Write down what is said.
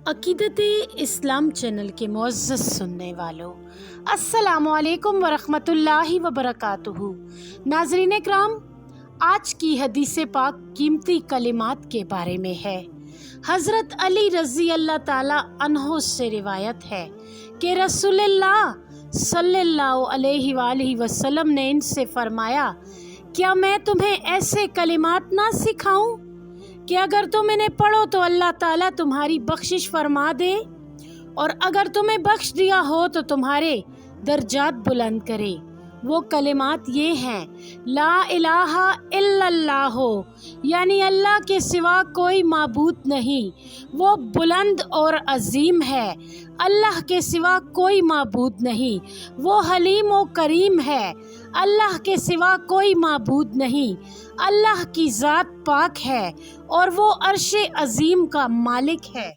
अकीदत इस्लाम चैनल के मुअज़्ज़ज़ सुनने वालों, अस्सलामु अलैकुम वरहमतुल्लाहि वबरकातुहू। नाज़रीन इकराम, आज की हदीस पाक कीमती कलिमात के बारे में है। हज़रत अली रज़ी अल्लाह ताला अन्हो से रिवायत है कि रसूलुल्लाह सल्लल्लाहु अलैहि वसल्लम ने इनसे फरमाया, क्या मैं तुम्हें ऐसे कलिमात ना सिखाऊं कि अगर तुम इन्हें पढ़ो तो अल्लाह ताला तुम्हारी बख्शिश फरमा दे, और अगर तुम्हें बख्श दिया हो तो तुम्हारे दर्जात बुलंद करे। वो कलिमात ये हैं, ला इलाहा इल्लल्लाह, यानी अल्लाह के सिवा कोई माबूद नहीं, वो बुलंद और अजीम है। अल्लाह के सिवा कोई माबूद नहीं, वो हलीम व करीम है। अल्लाह के सिवा कोई माबूद नहीं, अल्लाह की ज़ात पाक है और वो अर्श अजीम का मालिक है।